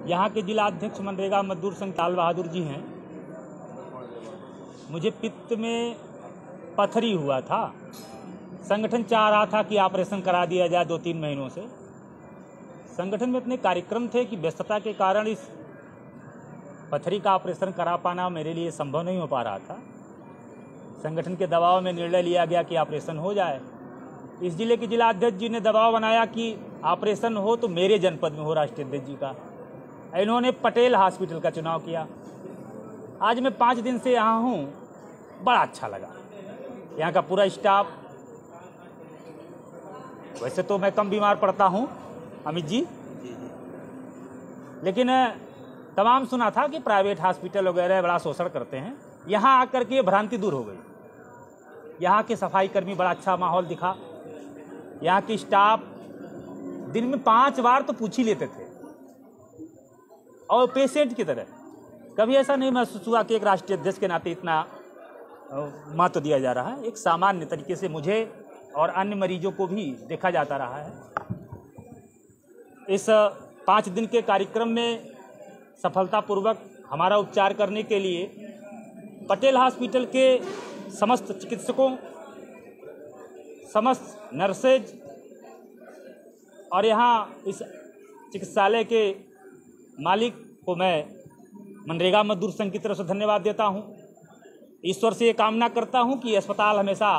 यहाँ के जिला अध्यक्ष मनरेगा मजदूर संघ लाल बहादुर जी हैं। मुझे पित्त में पथरी हुआ था। संगठन चाह रहा था कि ऑपरेशन करा दिया जाए 2-3 महीनों से। संगठन में इतने कार्यक्रम थे कि व्यस्तता के कारण इस पथरी का ऑपरेशन करा पाना मेरे लिए संभव नहीं हो पा रहा था। संगठन के दबाव में निर्णय लिया गया कि ऑपरेशन हो जाए। इस जिले के जिला अध्यक्ष जी ने दबाव बनाया कि ऑपरेशन हो तो मेरे जनपद में हो, राष्ट्रीय अध्यक्ष जी का। इन्होंने पटेल हॉस्पिटल का चुनाव किया। आज मैं 5 दिन से यहाँ हूँ, बड़ा अच्छा लगा। यहाँ का पूरा स्टाफ, वैसे तो मैं कम बीमार पड़ता हूँ अमित जी, लेकिन तमाम सुना था कि प्राइवेट हॉस्पिटल वगैरह बड़ा शोषण करते हैं। यहाँ आकर के भ्रांति दूर हो गई। यहाँ के सफाई कर्मी, बड़ा अच्छा माहौल दिखा। यहाँ की स्टाफ दिन में 5 बार तो पूछ ही लेते थे, और पेशेंट की तरह। कभी ऐसा नहीं महसूस हुआ कि एक राष्ट्रीय अध्यक्ष के नाते इतना महत्व दिया जा रहा है। एक सामान्य तरीके से मुझे और अन्य मरीजों को भी देखा जाता रहा है। इस 5 दिन के कार्यक्रम में सफलतापूर्वक हमारा उपचार करने के लिए पटेल हॉस्पिटल के समस्त चिकित्सकों, समस्त नर्सेज और यहाँ इस चिकित्सालय के मालिक को मैं मनरेगा मजदूर संघ की तरफ से धन्यवाद देता हूँ। ईश्वर से ये कामना करता हूँ कि अस्पताल हमेशा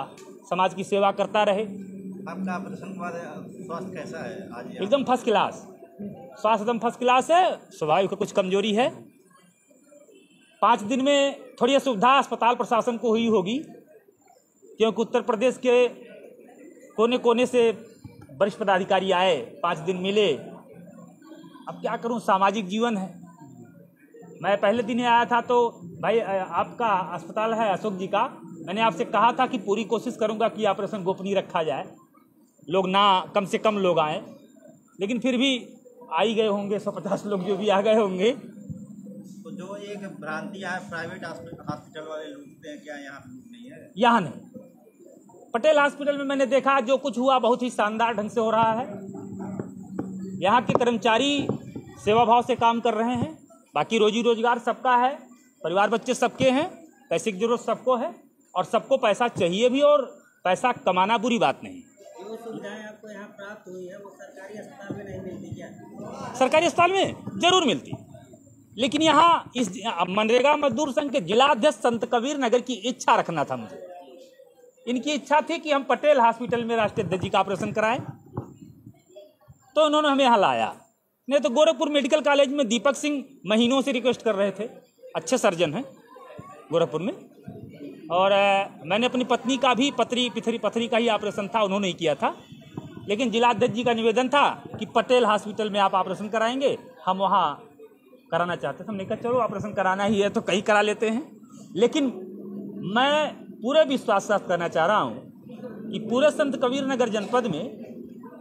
समाज की सेवा करता रहे। आपका ऑपरेशन के बाद स्वास्थ्य कैसा है आज? एकदम फर्स्ट क्लास स्वास्थ्य, एकदम फर्स्ट क्लास है। स्वाभाविक कुछ कमजोरी है। 5 दिन में थोड़ी असुविधा अस्पताल प्रशासन को हुई होगी, क्योंकि उत्तर प्रदेश के कोने कोने से वरिष्ठ पदाधिकारी आए, 5 दिन मिले। अब क्या करूं, सामाजिक जीवन है। मैं पहले दिन ही आया था तो भाई आपका अस्पताल है अशोक जी का, मैंने आपसे कहा था कि पूरी कोशिश करूंगा कि ऑपरेशन गोपनीय रखा जाए, लोग ना, कम से कम लोग आए। लेकिन फिर भी आ ही गए होंगे 150 लोग जो भी आ गए होंगे। तो जो एक भ्रांति है प्राइवेट हॉस्पिटल वाले लूटते हैं, क्या यहाँ लूट नहीं है? यहाँ नहीं। पटेल हॉस्पिटल में मैंने देखा जो कुछ हुआ बहुत ही शानदार ढंग से हो रहा है। यहाँ के कर्मचारी सेवा भाव से काम कर रहे हैं। बाकी रोजी रोजगार सबका है, परिवार बच्चे सबके हैं, पैसे की जरूरत सबको है, और सबको पैसा चाहिए भी, और पैसा कमाना बुरी बात नहीं। जो सुविधाएं आपको यहाँ प्राप्त हुई है वो सरकारी अस्पताल में नहीं मिलती क्या? सरकारी अस्पताल में जरूर मिलती, लेकिन यहाँ इस मनरेगा मजदूर संघ के जिला अध्यक्ष संत कबीर नगर की इच्छा रखना था मुझे। इनकी इच्छा थी कि हम पटेल हॉस्पिटल में राष्ट्रीय अध्यक्ष जी का ऑपरेशन कराएं, तो उन्होंने हमें यहाँ लाया। नहीं तो गोरखपुर मेडिकल कॉलेज में दीपक सिंह महीनों से रिक्वेस्ट कर रहे थे, अच्छे सर्जन हैं गोरखपुर में। और मैंने अपनी पत्नी का भी पथरी का ही ऑपरेशन था, उन्होंने ही किया था। लेकिन जिला अध्यक्ष जी का निवेदन था कि पटेल हॉस्पिटल में आप ऑपरेशन कराएंगे, हम वहाँ कराना चाहते थे। हमने कहा चलो ऑपरेशन कराना ही है तो कहीं करा लेते हैं। लेकिन मैं पूरे विश्वास से करना चाह रहा हूँ कि पूरे संत कबीर नगर जनपद में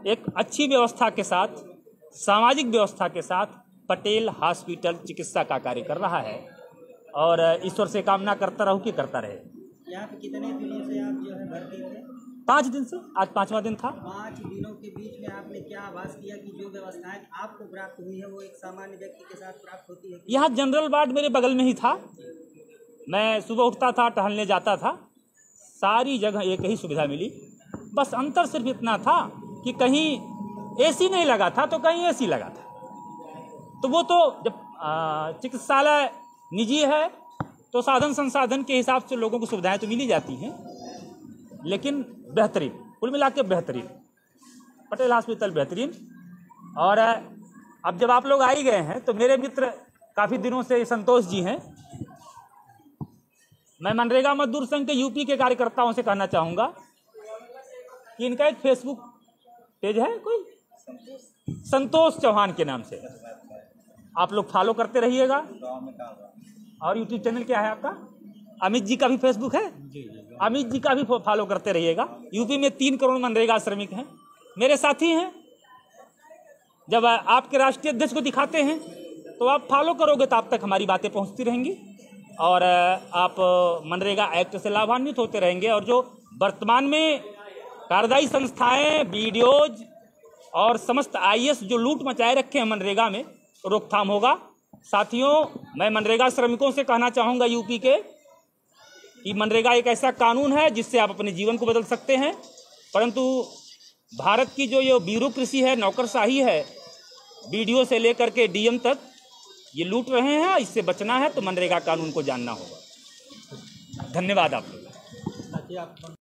एक अच्छी व्यवस्था के साथ, सामाजिक व्यवस्था के साथ पटेल हॉस्पिटल चिकित्सा का कार्य कर रहा है, और ईश्वर से कामना करता रहूं कि करता रहे। यहाँ पे कितने दिनों से आप जो है भर्ती थे? 5 दिन से, आज 5वां दिन था। 5 दिनों के बीच में आपने क्या आभास किया कि जो व्यवस्थाएं आपको प्राप्त हुई है वो एक सामान्य व्यक्ति के साथ प्राप्त होती है? यहाँ जनरल वार्ड मेरे बगल में ही था। मैं सुबह उठता था, टहलने जाता था, सारी जगह एक ही सुविधा मिली। बस अंतर सिर्फ इतना था कि कहीं एसी नहीं लगा था तो कहीं एसी लगा था। तो वो तो जब चिकित्सालय निजी है तो साधन संसाधन के हिसाब से लोगों को सुविधाएं तो मिली जाती हैं, लेकिन बेहतरीन, कुल मिला के बेहतरीन पटेल हॉस्पिटल बेहतरीन। और अब जब आप लोग आ ही गए हैं तो मेरे मित्र काफ़ी दिनों से संतोष जी हैं, मैं मनरेगा मजदूर संघ के यूपी के कार्यकर्ताओं से कहना चाहूँगा कि इनका एक फेसबुक पेज है कोई, संतोष चौहान के नाम से, आप लोग फॉलो करते रहिएगा। और यूट्यूब चैनल क्या है आपका? अमित जी का भी फेसबुक है, अमित जी का भी फॉलो करते रहिएगा। यूपी में 3 करोड़ मनरेगा श्रमिक हैं, मेरे साथी हैं। जब आपके राष्ट्रीय अध्यक्ष को दिखाते हैं तो आप फॉलो करोगे तो आप तक हमारी बातें पहुंचती रहेंगी, और आप मनरेगा एक्ट से लाभान्वित होते रहेंगे। और जो वर्तमान में कार्यदायी संस्थाएं, वीडियोज और समस्त आईएएस जो लूट मचाए रखे हैं मनरेगा में, रोकथाम होगा। साथियों, मैं मनरेगा श्रमिकों से कहना चाहूँगा यूपी के कि मनरेगा एक ऐसा कानून है जिससे आप अपने जीवन को बदल सकते हैं, परंतु भारत की जो ये ब्यूरोक्रेसी है, नौकरशाही है, बीडीओ से लेकर के डीएम तक ये लूट रहे हैं। इससे बचना है तो मनरेगा कानून को जानना होगा। धन्यवाद आप लोग।